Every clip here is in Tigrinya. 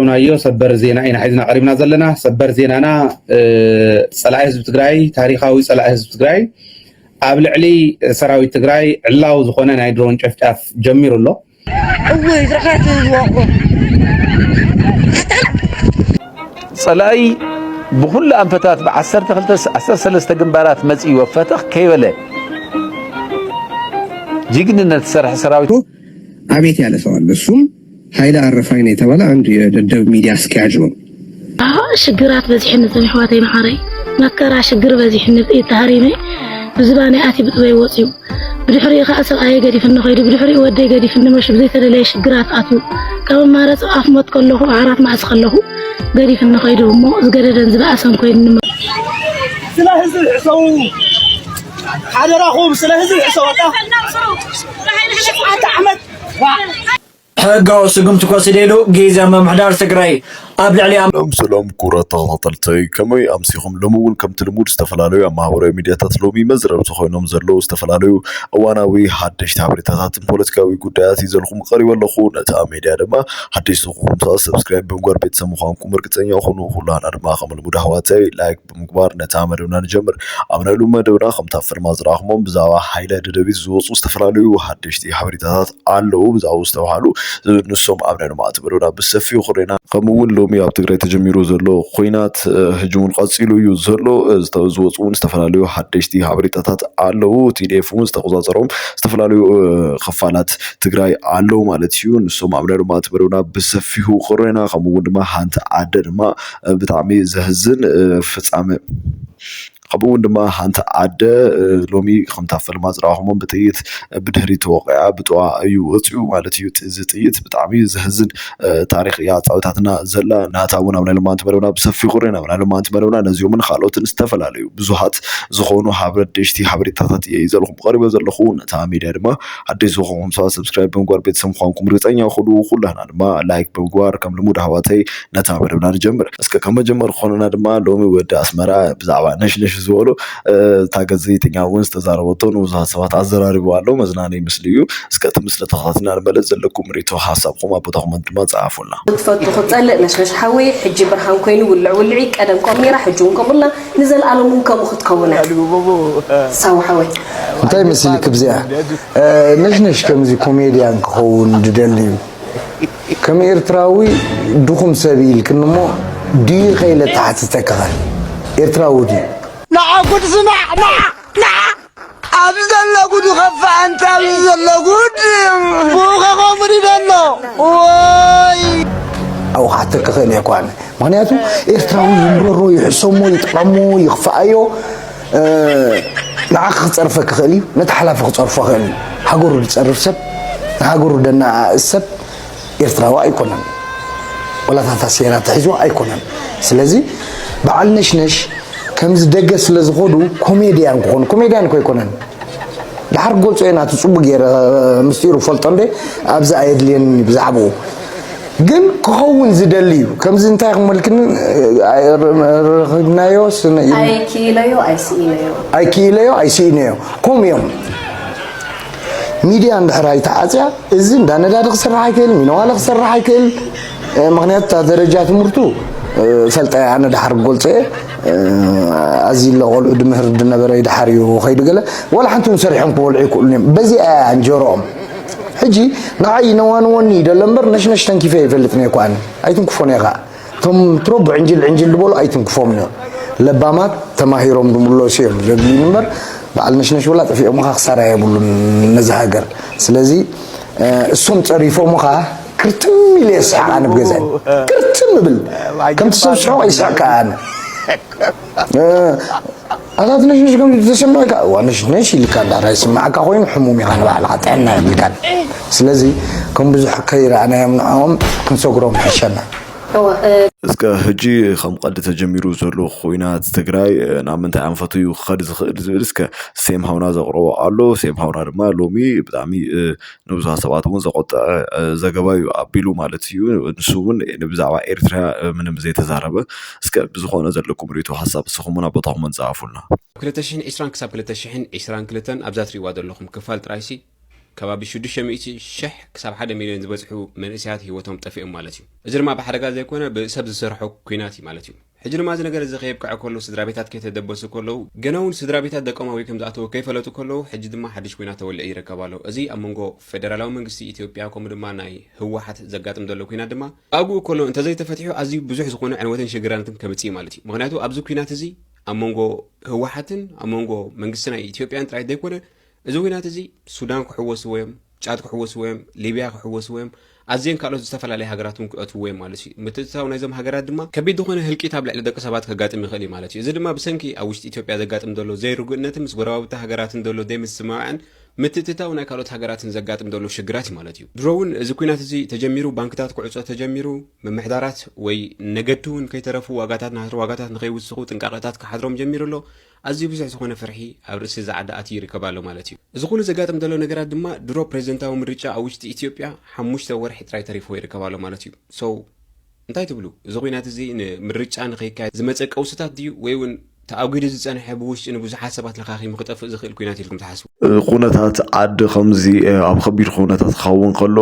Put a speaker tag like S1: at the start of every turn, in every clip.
S1: ናዮ ሰበር ዜና ኢና ሒዝና ቀሪብና ዘለና ሰበር ዜናና ፀላኢ ህዝቢ ትግራይ ታሪኻዊ ፀላኢ ህዝቢ ትግራይ ኣብ ልዕሊ ሰራዊት ትግራይ ዕላው ዝኾነ ናይ ድሮን ጨፍጫፍ ጀሚሩ ኣሎ
S2: እውይ ዝረኻት ዝዋቆ
S3: ፀላኢ ብኩሉ ኣንፈታት ብ12 ግንባራት መፂ ወፈተኽ ከይበለ ጅግንነት ዝሰርሐ ሰራዊት
S4: አቤት ያለ ሰው አለ እሱም ኃይለ አረፋይ ነው የተባለ አንድ የደደብ ሚዲያ አስኪያጅ ነው።
S5: ሽግራት በዚህነት ዘመሕዋተይ ማሐረይ መከራ ሽግር በዚህነት እተሃሪመ ብዝባኔ አቲ ብጥበይ ወፂዩ ብድሕሪ ኻሰብ አይ ገዲፍን ኸይዱ ብድሕሪ ወደይ ገዲፍን መሽ ብዘይ ተደለየ ሽግራት አትዩ ከም ማረጽ አፍሞት ከለኹ ዓራት ማዕስ ከለኹ ገዲፍን ኸይዱ እሞ ዝገደደን ዝበኣሰን ኮይን
S2: ስለ ህዝብ ሕሰው ሓደራኹም ስለ ህዝብ ሕሰውታ አሕመድ
S6: ሕጋው ስጉምቲ ኮሲደሉ ጊዜ መምሕዳር ትግራይ ኣብ ልዕሊ
S7: ሰላም ኩራት ተኸታተልቲ ከመይ ኣምሲኹም ሎሚ እውን ከምቲ ልሙድ ዝተፈላለዩ ኣብ ማህበራዊ ሚድያታት ሎሚ መዝረብቲ ኮይኖም ዘለዉ ዝተፈላለዩ እዋናዊ ሓደሽቲ ሓበሬታታትን ፖለቲካዊ ጉዳያት ይዘልኩም ቀሪቡ ኣለኹ ነታ ሚድያ ድማ ሓደሽቲ ዝኾኑም ሰብስክራይብ ብምግባር ቤተሰብ ምዃንኩም እርግፀኛ ኹኑ ኩላና ድማ ከም ልሙድ ኣሕዋተይ ላይክ ብምግባር ነታ መደብና ንጀምር ኣብ ናይ ሎሚ መደብና ከምታ ፍርማ ዝረኣኽሞም ብዛዕባ ሃይለ ደደቢት ዝወፁ ዝተፈላለዩ ሓደሽቲ ሓበሬታታት ኣለዉ ብዛዕባ ዝተባሃሉ ንሶም ኣብ ናይ ልምዓት መደብና ብሰፊሑ ክሬና ከምኡውን ሎሚ ኣብ ትግራይ ተጀሚሩ ዘሎ ኮይናት ህጅሙን ቀፂሉ እዩ ዘሎ ዝወፁን ዝተፈላለዩ ሓደሽቲ ሓበሬታታት ኣለዉ ቲዲኤፍ እውን ዝተቆፃፀሮም ዝተፈላለዩ ክፋላት ትግራይ ኣለዉ ማለት እዩ ንሶም ኣብ ናይ ልምዓት መደብና ብሰፊሑ ክሬና ከምኡውን ድማ ሓንቲ ዓደ ድማ ብጣዕሚ ዘህዝን ፍጻመ ከምኡውን ድማ ሓንቲ ዓደ ሎሚ ከምታ ፍልማ ዝረኣኽሞም ብጥይት ብድሕሪት ወቂዓ ብጥዋ እዩ ወፂኡ ማለት እዩ እዚ ጥይት ብጣዕሚ ዘህዝን ታሪክ እያ ፃውታትና ዘላ ናታ እውን ኣብ ናይ ልምዓት መደብና ብሰፊሑ ርኢና ኣብ ናይ ልምዓት መደብና ነዚኦምን ካልኦትን ዝተፈላለዩ ብዙሓት ዝኾኑ ሓደሽቲ ሓበሬታታት እየ ይዘልኩም ቀሪበ ዘለኹ ነታ ሚድያ ድማ ሓደሽቲ ዝኾንኩም ሰባት ሰብስክራይብ ብምግባር ቤተሰብ ምዃንኩም ርግፀኛ ኩሉ ኩላና ድማ ላይክ ብምግባር ከም ልሙድ ኣሕዋተይ ነታ መደብና ንጀምር እስከ ከም መጀመር ክኾነና ድማ ሎሚ ወዲ ኣስመራ ብዛዕባ ነሽነሽ ዝበሉ ታገዘይተኛ እውን ዝተዛረበቶ ንብዙሓት ሰባት ኣዘራሪቡ ኣሎ መዝናነይ ምስሊ እዩ እስከ እቲ ምስሊ ተኸታቲልና ንመለስ ዘለኩም ሪቶ ሓሳብኩም ኣብ ቦታኹም ድማ ፃዕፉልና
S8: ትፈቱ ክፀልእ ነሽነሽ ሓዊ ሕጂ ብርሃን ኮይኑ ውልዕ ውልዒ ቀደም ቆሚራ ሕጂ እውን ከምኡላ ንዘለኣለም እውን ከምኡ ክትከውን ሳው ሓወይ
S9: እንታይ መስሊክ ብዚኣ ነሽነሽ ከምዚ ኮሜድያን ክኸውን ድደልዩ ከም ኤርትራዊ ድኹም ሰብ ኢልክን እሞ ድዩ ኸይለ ተሓትተክኸ ኤርትራዊ ድዩ
S2: نعقد سمع أبزل لقد خفى أنت أبزل لقد فوق غمري دلو وي
S9: أو حتى كخيل يكون معناته إرتراوي يمرروا يحسموا يتقموا يخفأيو نعق تصرفك خلي نتحلف تصرفه خلي حقور تصرف سب حقور دنا السب إرتراوي يكونن ولا تفسيرات حزوا يكونن سلازي بعلنش نش كم زدقس لزخودو كوميديان كون كوميديان كوي كونن دحر قلت انا تصوب غير مستيرو فلطندي ابزا ايدلين بزعبو ግን ከውን ዝደልዩ ከምዚ እንታይ ክመልክን ረግናዮስ አይኪለዮ አይሲነዮ ኮሚዮም ሚዲያ እንደራይ ተዓጽያ እዚ እንዳነዳድ ክስራሕ አይከል ሚነዋለ ክስራሕ አይከል ምክንያት ደረጃ ትምርቱ ፈልጣይ ኣነ ድሓር ጎልፀ أزيل لغول دمهر النبرة يدحريو خير قله ولا حنتون سريحهم كولعي كلهم بزي أنجرهم حجي نعي نوان وني دلمبر نش تنكيفه فلتني كوان أيتم كفوني غا ثم ترب عنجل دبول أيتم كفومنا لبامات تماهيرهم دمولو سيم لبلي نمبر بعد نش ولا في مخا خسارة يقولون نزهجر سلازي السوم تعرفوا مخا كرتم مليس أنا بجزء كرتم بل كم تسمع يسعى كأنا أنا نش كم تسمع كا ونش اللي كان داري يسمع كا خوين حمومي أنا بعد عنا اللي كان سلازي كم بزح خير أنا يمنعهم كن سكرهم حشنا
S7: እስከ ሕጂ ከም ቀዲ ተጀሚሩ ዘሎ ኮይናት ትግራይ ናብ ምንታይ ኣንፈትዩ ክኸድ ዝኽእል ዝብል እስከ ሴም ሃውና ዘቕርቦ ኣሎ ሴም ሃውና ድማ ሎሚ ብጣዕሚ ንብዙሓት ሰባት እውን ዘቆጠዐ ዘገባ እዩ ኣቢሉ ማለት እዩ ንሱ እውን ብዛዕባ ኤርትራ ምንም ዘይተዛረበ እስከ ብዝኾነ ዘለኩም ሪቶ ሓሳብ ንስኹም እውን ኣብ ቦታኹም ንፀሓፉልና
S10: 2020 ክሳብ 2022 ኣብዛ ትሪእዋ ዘለኹም ክፋል ጥራይሲ ከባቢ 600,000 ክሳብ 1 ሚልዮን ዝበፅሑ መንእሰያት ህይወቶም ጠፊኦም ማለት እዩ እዚ ድማ ብሓደጋ ዘይኮነ ብሰብ ዝሰርሖ ኩናት እዩ ማለት እዩ ሕጂ ድማ እዚ ነገር እዚ ከይብቅዕ ከሎ ስድራቤታት ከተደበሱ ከለው ገናውን ስድራቤታት ደቀማ ወይ ከም ዝኣተው ከይፈለጡ ከለው ሕጂ ድማ ሓድሽ ኩናት ተወልዕ ይረከባሉ እዚ ኣብ መንጎ ፌደራላዊ መንግስቲ ኢትዮጵያ ከምኡ ድማ ናይ ህወሓት ዘጋጥም ዘሎ ኩናት ድማ ኣብኡ ከሎ እንተዘይተፈትሑ ኣዝዩ ብዙሕ ዝኾነ ዕንወትን ሽግራትን ከምፅእ ማለት እዩ ምክንያቱ ኣብዚ ኩናት እዚ ኣብ መንጎ ህወሓትን ኣብ መንጎ መንግስቲ ናይ ኢትዮጵያን ጥራይ ዘይኮነ እዚ ኩናት እዚ ሱዳን ክሕወሱ ወይም ጫድ ክሕወሱ ወይም ሊብያ ክሕወሱ ወይም ኣዝየን ካልኦት ዝተፈላለዩ ሃገራትን ክእትው ወይም ማለት እዩ ምትእትታው ናይዞም ሃገራት ድማ ከቢድ ዝኾነ ህልቂት ኣብ ልዕሊ ደቂ ሰባት ከጋጥም ይኽእል እዩ ማለት እዩ እዚ ድማ ብሰንኪ ኣብ ውሽጢ ኢትዮጵያ ዘጋጥም ዘሎ ዘይርጉእነትን ምስ ጎረባብቲ ሃገራትን ዘሎ ዘይምስማዕን ምትእትታው ናይ ካልኦት ሃገራትን ዘጋጥም ዘሎ ሽግራት ማለት እዩ ድሮውን እዚ ኩናት እዚ ተጀሚሩ ባንክታት ክዕፆ ተጀሚሩ መምሕዳራት ወይ ነገዱ እውን ከይተረፉ ዋጋታት ንኸይውስኹ ጥንቃቐታት ክሓድሮም ጀሚሩ ኣሎ ኣዝዩ ብዙሕ ዝኾነ ፍርሒ ኣብ ርእሲ ዝዓዳ ኣትዩ ይርከብ ኣሎ ማለት እዩ እዚ ኩሉ ዘጋጥም ዘሎ ነገራት ድማ ድሮ ፕሬዚደንታዊ ምርጫ ኣብ ውሽጢ ኢትዮጵያ 5 ወርሒ ጥራይ ተሪፉ ይርከብ ኣሎ ማለት እዩ ሶ እንታይ ትብሉ እዚ ኩናት እዚ ንምርጫ ንኸይካየድ ዝመፀ ቀውስታት ድዩ ወይ እውን ተኣጊዱ ዝፀንሐ ብውሽጢ ንብዙሓት ሰባት ለኻኺሙ ክጠፍእ ዝኽእል ኩናት ኢልኩም ትሓስቡ
S7: ኩነታት ዓዲ ከምዚ ኣብ ከቢድ ኩነታት ክኸውን ከሎ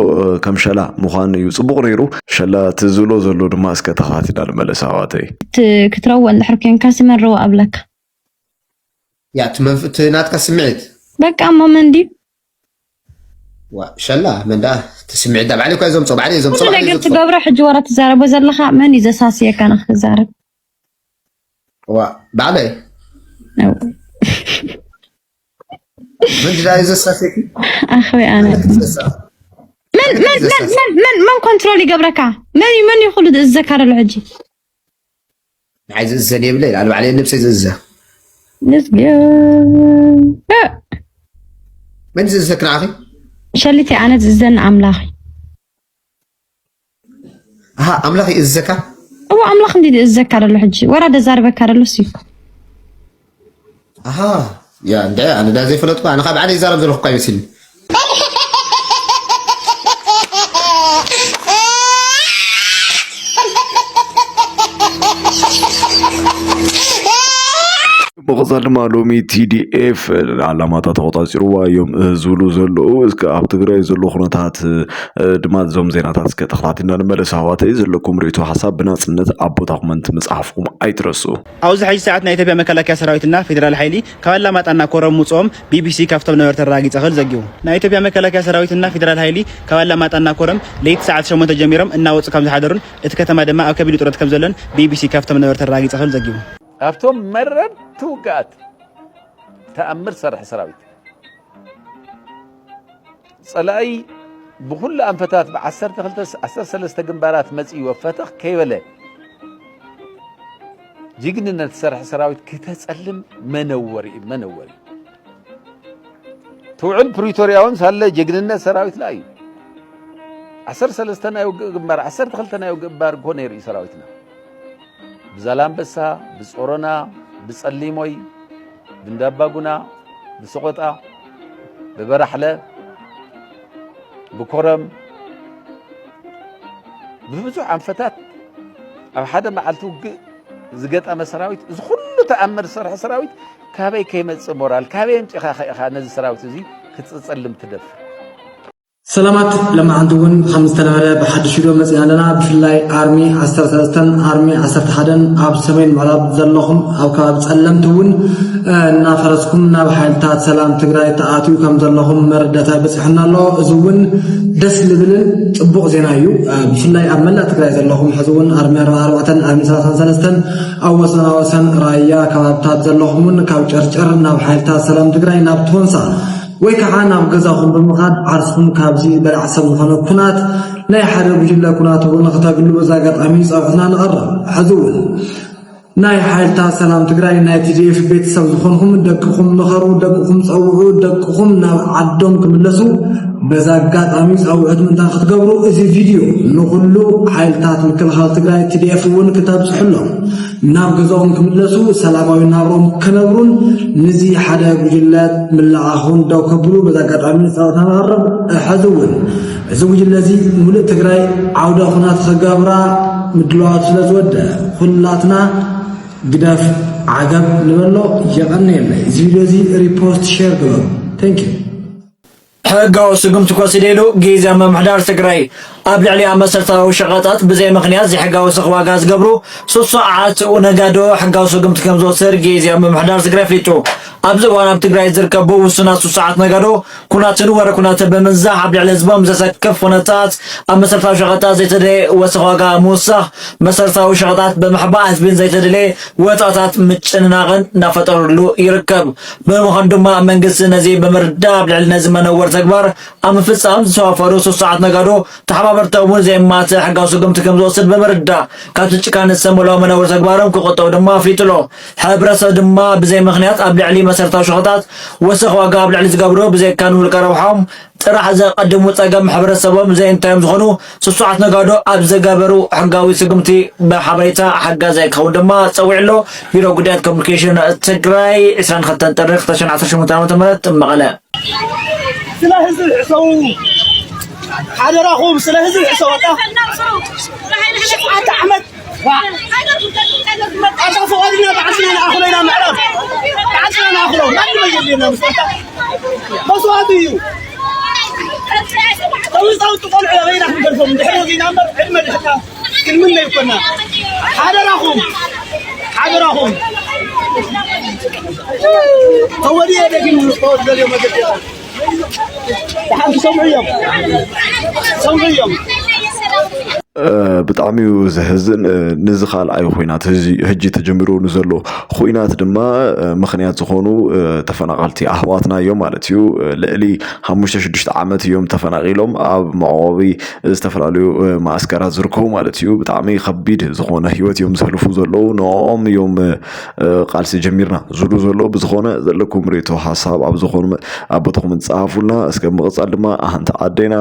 S7: ከም ሸላ ምዃኑ እዩ ፅቡቕ ነይሩ ሸላ ትዝብሎ ዘሎ ድማ እስከ ተኸታቲና ንመለስ ኣዋተይ
S11: ክትረውቕ እንድሕር ኮንካ ስመረዎ ኣብለካ
S12: يا تنات كسمعت
S11: بقى مندي
S12: شلا من ده تسمع داب عليك يا زوم صوب علي زوم صوب
S11: علي قلت قبره حج ورا تزارب وزلخا من اذا ساسيه كان زارب
S12: بعدي من جاي اذا ساسيك
S11: اخوي انا من كنترولي قبرك من يخلد الذكر العجي
S12: عايز الزني بليل قالوا عليه نفسي ززه
S11: Let's go.
S12: من ززك ناخي؟
S11: شلتي أنا ززن أملاخي.
S12: ها أملاخي الزكاة؟
S11: هو أملاخ ندي الزكاة الحجي ورا دزار بكار لوسيف.
S12: يا أنا ده زي فلوتكم أنا خاب علي زارب ذو القيسين.
S7: مغزل معلومي TDF علامات تقاطيروا يوم زولو زلو اسك اب تግራይ ዘሎ ኩነታት ድማ ዞም ዜናታት እስከ ተኸታቲና ንመለስ ሃዋተይ ዘለኩም ሪቱ ሓሳብ ብናጽነት ኣቦታኹመንት መጽሓፍኩም ኣይትረሱ
S13: ኣብዚ ሕጂ ሰዓት ናይ ኢትዮጵያ መከላከያ ሰራዊትና ፌደራል ሓይሊ ካብ ኣላማጣና ኮረም ሙጾም ቢቢሲ ካፍቶም ነበርተ ራጊ ጸኸል ዘጊቡ ናይ ኢትዮጵያ መከላከያ ሰራዊትና ፌደራል ሓይሊ ካብ ኣላማጣና ኮረም ለይት ሰዓት 8 ጀሚሮም እናወጽ ከም ዝሓደሩን እቲ ከተማ ድማ ኣብ ከቢድ ውጥረት ከም ዘሎን ቢቢሲ ካፍቶም ነበርተ ራጊ ጸኸል ዘጊቡ
S3: ኣብቶም መረብቲ ውግኣት ተኣምር ሰርሕ ሰራዊት ጸላይ ብኩሉ ኣንፈታት ብ12 ግንባራት መጽኢ ወፈተኽ ከይበለ ጅግንነት ሰርሕ ሰራዊት ክተጸልም መንወሪ ትውዕል ፕሪቶሪያውን ሳለ ጅግንነት ሰራዊት ላይ 13 ናዩ ግንባር 12 ናዩ ግንባር ኮነ ይርኢ ሰራዊትና بزلامبسا بصورونا بصليموي بندباغونا بسقطا ببرحله بكرم ببزو عنفتات او حدا معلتو زغطا سراويت از كله تامر سرح سراويت كابي كيمص مورال كابي امصي خا نزي سراويت زي كتصلم تدف
S14: سلامات لما عندون 5 نبره بحدش يدو مصيان لنا بفلاي ارمي 13 ارمي 11 اب سمين معرب زلخم او كاب صلمتون نا فرسكم نا بحالታት سلام تግራይ ተኣትዩ ከም ዘለኹም መረዳታ በጽሕና ኣሎ እዙውን ደስ ልብልን ጽቡቕ ዜና እዩ ብፍላይ ኣብ መላ ትግራይ ዘለኹም ሕዝውን አርሚ 44 አርሚ 33 ኣብ ወሰን ራያ ከባብታት ዘለኹምን ካብ ጨርጨር ናብ ሓይልታት ሰላም ትግራይ ናብ ቶንሳ ወይ ከዓ ናብ ገዛኹም ብምኻድ ዓርስኩም ካብዚ በላዕ ሰብ ዝኾነ ኩናት ናይ ሓደ ጉጅለ ኩናት እውን ከተግሉ በዛጋጣሚ ጻውዕትና ንቐርብ ሕዝውን ናይ ሓይልታት ሰላም ትግራይ ናይ TDF ቤተሰብ ዝኾንኩም ደቅኹም ምኸሩ ደቅኹም ጸውዑ ደቅኹም ናብ ዓዶም ክምለሱ በዛጋጣሚ ጻውዕት ምንታን ክትገብሩ እዚ ቪድዮ ንኹሉ ሓይልታት ምክልኻል ትግራይ TDF እውን ክተብጽሕሎም ናብ ገዛኦም ክምለሱ ሰላማዊ ናብሮም ከነብሩን ንዚ ሓደ ጉጅለት ምልኣኹን ደው ከብሉ በዛጋጣሚ ጻውዕትና ንቐርብ ሕዝውን እዚ ጉጅለ እዚ ሙሉእ ትግራይ ዓውደ ኩናት ክገብራ ምድላዋት ስለዝወደ ኩላትና ግዳፍ ዓገብ ንበሎ የቀነ የለ እዚ ቪድዮ እዚ ሪፖስት ሼር ግበሩ ቴንክ ዩ
S6: ሕጋዊ ስጉምቲ ኮሲደሉ ጊዜያዊ ምምሕዳር ትግራይ ኣብ ልዕሊ መሰረታዊ ሸቐጣት ብዘይ ምክንያት ዘይሕጋዊ ወሰኽ ዋጋ ዝገብሩ 3 ሰዓት ነጋዶ ሕጋዊ ስጉምቲ ከም ዝወስድ ጊዜያዊ ምምሕዳር ትግራይ ፍሊጡ ኣብዚ እዋን ኣብ ትግራይ ዝርከቡ ውሱናት 3 ሰዓት ነጋዶ ኩናትን ወረ ኩናትን ብምዛሕ ኣብ ልዕሊ ህዝቦም ዘሰክፍ ኩነታት ኣብ መሰረታዊ ሸቐጣት ዘይተደለየ ወሰኽ ዋጋ ምውሳኽ መሰረታዊ ሸቐጣት ብምሕባእ ህዝብን ዘይተደለየ ወፃታት ምጭንናቕን እናፈጠሩሉ ይርከብ ብምዃኑ ድማ መንግስቲ ነዚ ብምርዳእ ኣብ ልዕሊ ነዚ መነወር ተግባር ኣብ ምፍፃም ዝተዋፈሩ 3 ሰዓት ነጋዶ ተሓባበርተውን ዘይማት ሕጋዊ ስጉምቲ ከም ዝወስድ ብምርዳእ ካብቲ ጭካነ ዝተመልኦ መነወር ተግባሮም ክቆጠቡ ድማ ኣፍሊጡሎ ሕብረተሰብ ድማ ብዘይ ምክንያት ኣብ ልዕሊ መሰረታዊ ሸቐጣት ወሰኽ ዋጋ ኣብ ልዕሊ ዝገብሮ ብዘይካኑ ውልቀ ረብሖም ጥራሕ ዘቀድሙ ፀገም ሕብረተሰቦም ዘእንታዮም ዝኾኑ 3 ሰዓት ነጋዶ ኣብ ዘገበሩ ሕጋዊ ስጉምቲ ብሓበሬታ ሓጋዛይ ክኸውን ድማ ፀዊዕሎ ቢሮ ጉዳያት ኮሙኒኬሽን ትግራይ 22 ጥሪ 2018 ዓ.ም መቐለ
S2: ስለ ህዝብ ሕሰው حضرهم سلاهز الحسوات أحمد أشوف وادنا بعثنا أخونا معرف بعثنا أخونا ما اللي يجيب لنا مستوى بس واديو طوي تقول على غير أحمد الفم دحين وجينا أمر علم الحكاية كل منا يكوننا حضرهم هو دي هذا كل مستوى اليوم
S7: ብጣዕሚ ዘህዝን ንዝኻል ኣይ ኮይናት ህጂ ተጀሚሩ ንዘሎ ኮይናት ድማ ምኽንያት ዝኾኑ ተፈናቀልቲ ኣህዋትና እዮም ማለት እዩ ልዕሊ 5-6 ዓመት እዮም ተፈናቂሎም ኣብ መዕቆቢ ዝተፈላለዩ ማእስከራት ዝርከቡ ማለት እዩ ብጣዕሚ ከቢድ ዝኾነ ህይወት እዮም ዘልፉ ዘለው ንኦም እዮም ቃልሲ ጀሚርና ዝሉ ዘሎ ብዝኾነ ዘለኩም ሬቶ ሓሳብ ኣብ ዝኾኑ ኣቦትኩም ጻፉልና እስከ ምቕጻል ድማ ኣንተ ኣዴና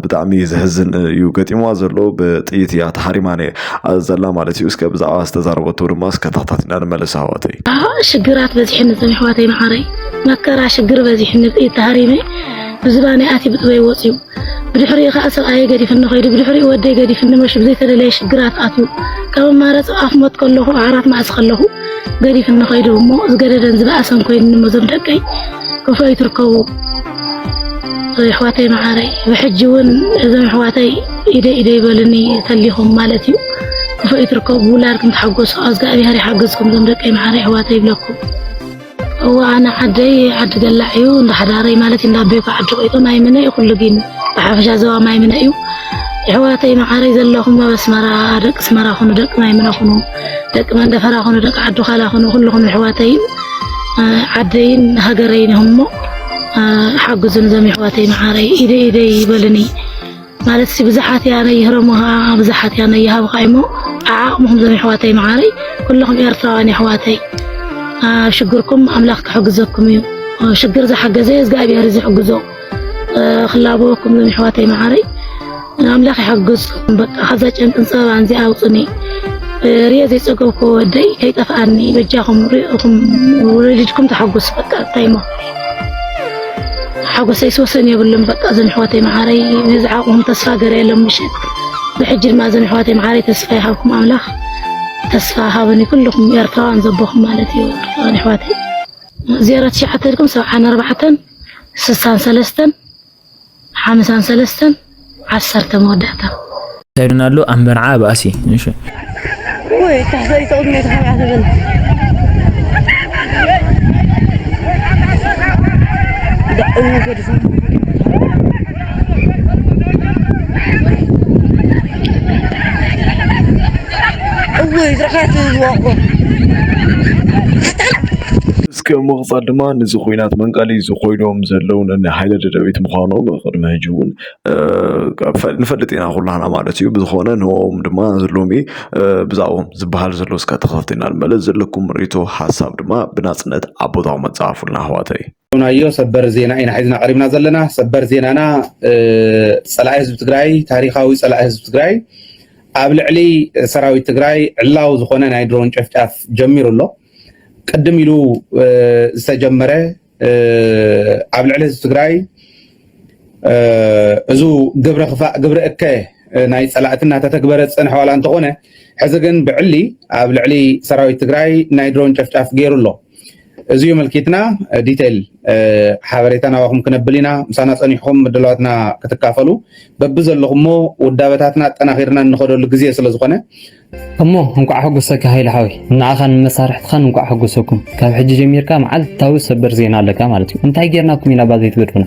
S7: ብጣዕሚ ዘህዝን እዩ ገጢምዋ ዘሎ ጥይት ያ ተሐሪማኔ ዘላ ማለት እዩ እስከ ብዛዕባ ዝተዛረበቶ ድማ እስከ ተኸታትና ንመለስ ሃዋተይ
S5: ሽግራት በዚሕነት ዘምሕዋተይ መዓረይ መከራ ሽግር በዚሕነት ተሐሪሜ ብዝባኔ ኣቲ ብጥበይ ወፅዩ ብድሕሪኡ ከዓ ሰብኣየ ገዲፍኒ ኸይዱ ብድሕሪኡ ወደይ ገዲፍኒ መሽ ብዘይተደለየ ሽግራት ኣትዩ ካብ ማረፅ ኣፍሞት ከለኹ ዓራት ማዕስ ከለኹ ገዲፍኒ ኸይዱ እሞ ዝገደደን ዝበኣሰን ኮይኑ ንመዞም ደቀይ ከፈይ ትርከቡ ሕዋተይ መዓረይ ብሕጂውን እዞም ሕዋተይ ኢደ ይበልኒ ተሊኹም ማለት እዩ ከፈይ ትርከቡ ውላድኩም ተሓጎሱ ኣዝጋቢሃር ይሓግዝኩም ዞም ደቀይ መዓረይ ሕዋተይ ይብለኩም وأنا عدي عد قلعيو ndaxdaray ማለት እንዳበይ ዓድ ቆይቶ ማይ ምነ ይኹሉ ግን በሓፈሻ ዘዋ ማይ ምነ እዩ ሕዋተይ መዓረይ ዘለኹም በስመራ ደቅ ስመራ ኹኑ ደቅ ማይ ምነ ኹኑ ደቅ መንደፈራ ኹኑ ደቅ ዓዱ ኻላ ኹኑ ኩልኹም ሕዋተይ ዓደይን ሃገረይን ህሞ ሓግዙን ዘም ሕዋተይ መዓረይ ኢደ ይበልኒ ማለት ብዙሓት ያነ ይህረሙሃ ብዙሓት ያነ ይሃብኻይሞ ዓቕሙኹም ዘም ሕዋተይ መዓረይ ኩልኹም ኤርትራውያን ሕዋተይ ሽግርኩም ኣምላኽ ክሕግዘኩም እዩ ሽግር ዝሓገዘ እግዚአብሔር ዝሕግዞ خلابوكم من حواتي معري أملاك يحجزكم بقى هذا جنب صار عندي أوصني رياضي سقوكو ودي كي تفعني بجاهم وريجكم تحجز بقى تايمه حجز يسوسني يقول لهم بقى زين حواتي معري نزعقهم تصفى لهم مشت بحجر ما زين حواتي معري تصفى حكم أملاك تصفى هابني كلكم يرفعون زبوهم مالتي حواتي زيارة شحاتكم 7 6 3 10 مودعتا
S15: سيرنا له أمبر عاباسي نشو
S16: وي تحسي تقولني تخاف عتبن دقني كده وي رخات الواقع
S7: እስከ መቕጻል ድማ ንዚ ኹይናት መንቃሊ ዝኾይኖም ዘለውን ንሓይለ ደደቢት ምዃኖም ቅድመ ሕጂ እውን ንፈልጥ ኢና ኩላና ማለት እዩ ብዝኾነ ንኦም ድማ ዘሎሚ ብዛዕቦም ዝበሃል ዘሎ እስከ ተኸታተልና ንመለስ ዘለኩም ሪቶ ሓሳብ ድማ ብናፅነት ኣቦታው መፅሓፉልና ኣሕዋተይ
S1: ናዮ ሰበር ዜና ኢና ሒዝና ቀሪብና ዘለና ሰበር ዜናና ፀላኢ ህዝቢ ትግራይ ታሪኻዊ ፀላኢ ህዝቢ ትግራይ ኣብ ልዕሊ ሰራዊት ትግራይ ዕላው ዝኾነ ናይ ድሮን ጨፍጫፍ ጀሚሩ ኣሎ قدم يلو استجمرة قبل على التجراي أزو قبر أكاه نايت سلعتنا تتكبرت سنة حوالي أنتقونه حزقن بعلي قبل علي سراوي التجراي نايدرون شفتاف غير الله እዚዩ መልኪትና ዲቴል ሓበሬታና ዋኹም ክነብሊና ምሳና ጸኒሕኩም ምድላዋትና ክትካፈሉ በብዘለኹሞ ወዳበታትና ጠናኺርና እንኸደሉ ግዜ ስለ ዝኾነ
S17: እሞ እንኳዕ ሕጉሰካ ሃይለ ሓዊ ንኣኻን መሳርሕትኻን እንኳዕ ሕጉሰኩም ካብ ሕጂ ጀሚርካ መዓልታዊ ሰበር ዜና ኣለካ ማለት እዩ እንታይ ጌርናኩም ኢና ባዘይት ገድፉና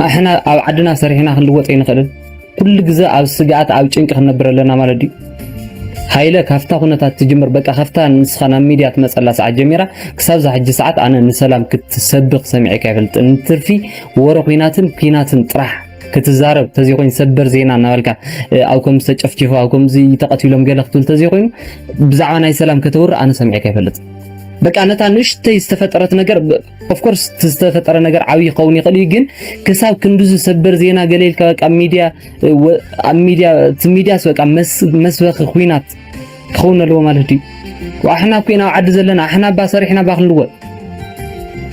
S17: ኣሕና ኣብ ዓድና ሰሪሕና ክንልወጥ ይንኽእል ኩሉ ግዜ ኣብ ስጋኣት ኣብ ጭንቂ ክንነብር ኣለና ማለት እዩ ሃይለ ካፍታ ኩነታት ትጅምር በቃ ካፍታ ንስኻና ሚድያ ትመፀላ ሰዓት ጀሚራ ክሳብ ዛሕጂ ሰዓት ኣነ ንሰላም ክትሰብኽ ሰሚዐካ ይፈልጥ እንትርፊ ወረ ኩናትን ጥራሕ ክትዛረብ ተዘይ ኮይኑ ሰበር ዜና እናበልካ ኣብ ከምዚ ተጨፍጭፎ ኣብ ከምዚ ተቐቲሎም ገለ ክትብል ተዘይ ኮይኑ ብዛዕባ ናይ ሰላም ከተውር ኣነ ሰሚዐካ ይፈልጥ በቃ ነታ ንእሽተይ ዝተፈጠረት ነገር ኦፍ ኮርስ ዝተፈጠረ ነገር ዓብይ ይኸውን ይኽእል እዩ ግን ክሳብ ክንዱዝ ሰበር ዜና ገሌልካ በቃ ሚድያስ በቃ መስበኺ ኩናት ክኸውን ኣለዎ ማለት እዩ ወኣሕና ኮይና ኣብ ዓዲ ዘለና ኣሕና ባ ሰሪሕና ባ ክንልወጥ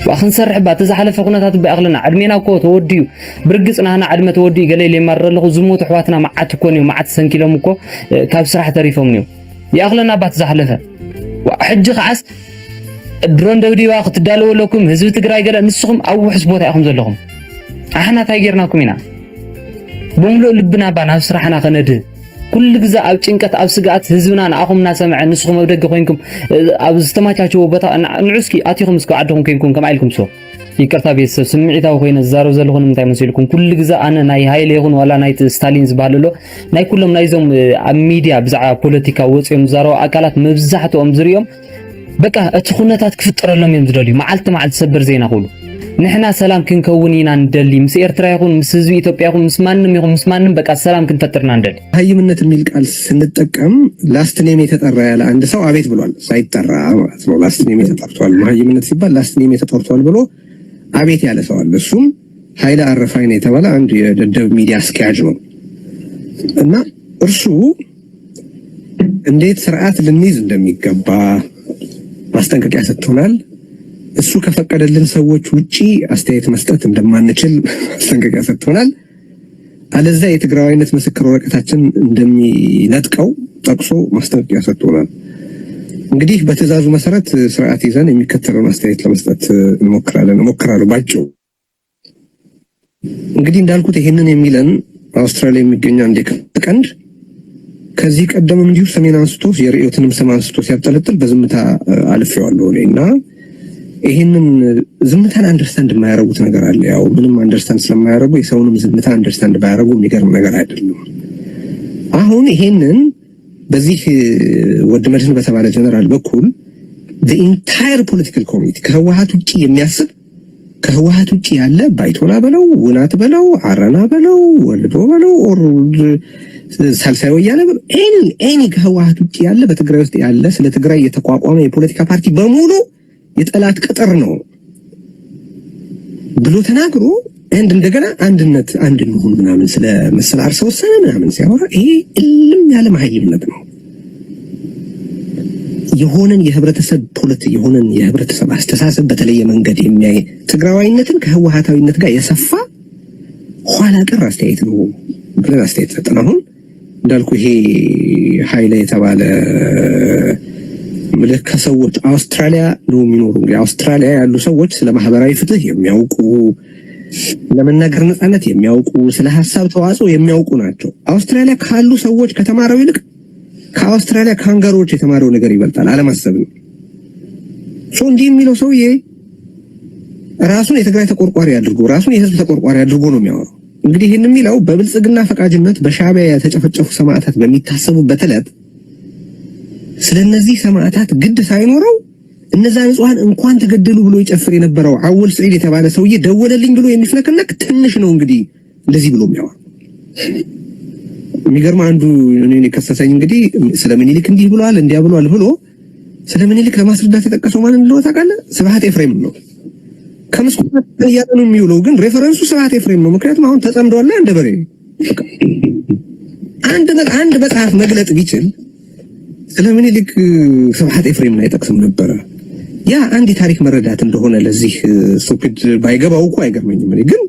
S17: وأخنسرح بات زحلف فقنات بأغلنا عدمينا كو توديو برقصنا هنا عدمة تودي قال لي مرة له زموت حواتنا معات كوني ومعات سنكيلو مكو كاب سرح تريفهم نيو يا أغلنا بات زحلفه وحج خاص درون دودي واخد دالو لكم هزو تقراي قال نسخم أو حسبوت أخم زلهم احنا تايجرناكم هنا بملو لبنا بانا سرحنا خنده كل جزء أو تنكت أو سجات هزونا أخم ناس مع نسخم ودق خوينكم أو استماعتوا بطا نعسكي أتيهم مسكوا عدهم كينكم كم عليكم سو يكرتا بيس سمعتها وخين الزارو زلهم متى مسيلكم كل جزء أنا ناي هاي ليهون ولا ناي ستالين زبالله ناي كلهم نايزهم ميديا بزع بوليتيكا وصيهم زارو أكلات مبزحته أمزريهم بقى أتخونات كفتر لهم يمزدولي معلت سبر زين أقوله نحنا سلام كنكونينا ندلي مس إيرترا يكون مس زوي إثيوبيا يكون مس مانم بقى سلام كنفترنا ندلي
S4: هاي منة الملك قال سنتقم لاست نيم يتطرى على عند سو عبيت بلوال سايتطرى لاست نيم يتطرى هاي منة ሲባል ላስት ኔም የተጠርቷል ብሎ አቤት ያለ ሰው አለ እሱም ኃይለ አረፋይን የተባለ አንድ የደደብ ሚዲያ አስኪያጅ ነው እና እርሱ እንዴት ስርዓት ልንይዝ እንደሚገባ ማስጠንቀቂያ ሰጥቶናል እሱ ከፈቀደልን ሰዎች ውጪ አስተያየት መስጠት እንደማንችል ማስጠንቀቂያ ሰጥቶናል አለዛ የትግራዋይነት ምስክር ወረቀታችን እንደሚነጥቀው ጠቅሶ ማስጠንቀቂያ ሰጥቶናል እንግዲህ በትዕዛዙ መሰረት ስርዓት ይዘን የሚከተለውን አስተያየት ለመስጠት እንሞክራለን ባጭው እንግዲህ እንዳልኩት ይሄንን የሚለን አውስትራሊያ የሚገኝ አንድ ቀንድ ከዚህ ቀደም እንዲሁ ሰሜን አንስቶ የርዕዮትንም ሰማን አንስቶ ሲያጠለጥል በዝምታ አልፌዋለሁ እኔና ይሄንን ዝምታን አንደርስታንድ የማያረጉት ነገር አለ ያው ምንም አንደርስታንድ ስለማያረጉ የሰውንም ዝምታ አንደርስታንድ ባያረጉ የሚገርም ነገር አይደለም አሁን ይሄንን በዚህ ወድ መድህን በተባለ ጀነራል በኩል the entire political community ከህወሓት ውጪ የሚያስብ ከህወሓት ውጪ ያለ ባይቶና በለው ውናት በለው አረና በለው ወልዶ በለው ኦር ሳልሳይ ወያነ ኤኒ ከህወሓት ውጪ ያለ በትግራይ ውስጥ ያለ ስለ ትግራይ የተቋቋመ የፖለቲካ ፓርቲ በሙሉ የጠላት ቅጥር ነው ብሎ ተናግሮ እንደገና አንድ ነው ምናምን ስለ መሰል አርሰ ወሰነ ምናምን ሲያወራ ይሄ እልም ያለ ማህይምነት ነው የሆነን የህብረተሰብ አስተሳሰብ በተለየ መንገድ የሚያይ ትግራዋይነትን ከህወሓታዊነት ጋር የሰፋ ኋላ ቀር አስተያየት ነው ብለን አስተያየት ሰጠን አሁን እንዳልኩ ይሄ ኃይለ የተባለ ምልክ ከሰዎች አውስትራሊያ ነው የሚኖሩ አውስትራሊያ ያሉ ሰዎች ስለ ማህበራዊ ፍትህ የሚያውቁ ለመናገር ነፃነት የሚያውቁ ስለ ሐሳብ ተዋጽኦ የሚያውቁ ናቸው አውስትራሊያ ካሉ ሰዎች ከተማረው ይልቅ ከአውስትራሊያ ካንጋሮች የተማረው ነገር ይበልጣል አለማሰብ ነው እንዲህ የሚለው ሰውዬ ራሱን የትግራይ ተቆርቋሪ አድርጎ ራሱን የህዝብ ተቆርቋሪ አድርጎ ነው የሚያወራው እንግዲህ ይሄን የሚለው በብልጽግና ፈቃጅነት በሻዕቢያ የተጨፈጨፉ ሰማዕታት በሚታሰቡበት ዕለት ስለነዚህ ሰማዕታት ግድ ሳይኖረው እነዛ ንጹሃን እንኳን ተገደሉ ብሎ ይጨፍር የነበረው አወል ሰዒድ የተባለ ሰውዬ ደወለልኝ ብሎ የሚፍለከነክ ትንሽ ነው እንግዲህ እንደዚህ ብሎ የሚያወራ የሚገርም አንዱ እኔ ከሰሰኝ እንግዲህ ስለ ምኒልክ እንዲህ ብሏል እንዲያ ብሏል ብሎ ስለ ምኒልክ ለማስረዳት የተጠቀሰው ማን እንደሆነ ታውቃለህ ስብሐት ኤፍሬም ነው ከምስኩት ያለው የሚውለው ግን ሬፈረንሱ ስብሐት ኤፍሬም ነው ምክንያቱም አሁን ተጸምዷል እንደ በሬ አንድ መጽሐፍ መግለጥ ቢችል ስለ ምኒልክ ስብሐት ኤፍሬም ላይ ጠቅስም ነበር ያ አንድ ታሪክ መረዳት እንደሆነ ለዚህ ስቱፒድ ባይገባው እኮ አይገርመኝም እኔ ግን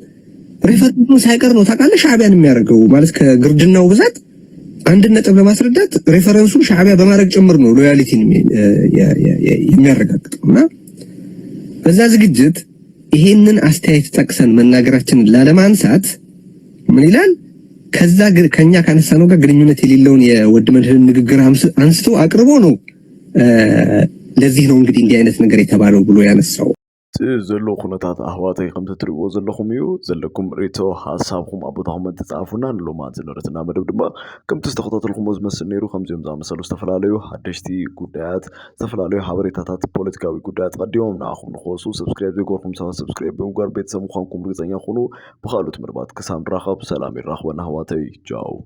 S4: ሬፈረንሱ ሳይቀር ነው ታውቃለህ ሻዕቢያን የሚያደርገው ማለት ከግርድናው ብዛት አንድ ነጥብ ለማስረዳት ሬፈረንሱ ሻዕቢያ በማድረግ ጭምር ነው ሎያሊቲን የሚያረጋግጠውና በዛ ዝግጅት ይሄንን አስተያየት ጠቅሰን መናገራችንን ላለማንሳት ምን ይላል? ከዛ ከኛ ካነሳነው ጋር ግንኙነት የሌለውን የወድ መድህን ንግግር አንስቶ አቅርቦ ነው ለዚህ ነው እንግዲህ እንዲህ አይነት ነገር የተባለው ብሎ ያነሳው።
S7: ዘሎ ኩነታት ኣህዋተይ ከምቲ ትሪእዎ ዘለኹም እዩ ዘለኩም ሬቶ ሓሳብኩም ኣብ ቦታኹም እንትፃፉና ንሎማት ዝንረትና መደብ ድማ ከምቲ ዝተኸታተልኩሞ ዝመስል ነይሩ ከምዚኦም ዝኣመሰሉ ዝተፈላለዩ ሓደሽቲ ጉዳያት ዝተፈላለዩ ሓበሬታታት ፖለቲካዊ ጉዳያት ቀዲሞም ንኣኹም ንክወሱ ሰብስክራይብ ዘይገበርኩም ሰባት ሰብስክራይብ ብምግባር ቤተሰብ ምዃንኩም ርግፀኛ ኩኑ ብካልኦት መደባት ክሳብ ንራኸብ ሰላም ይራኽበና ኣህዋተይ ጃው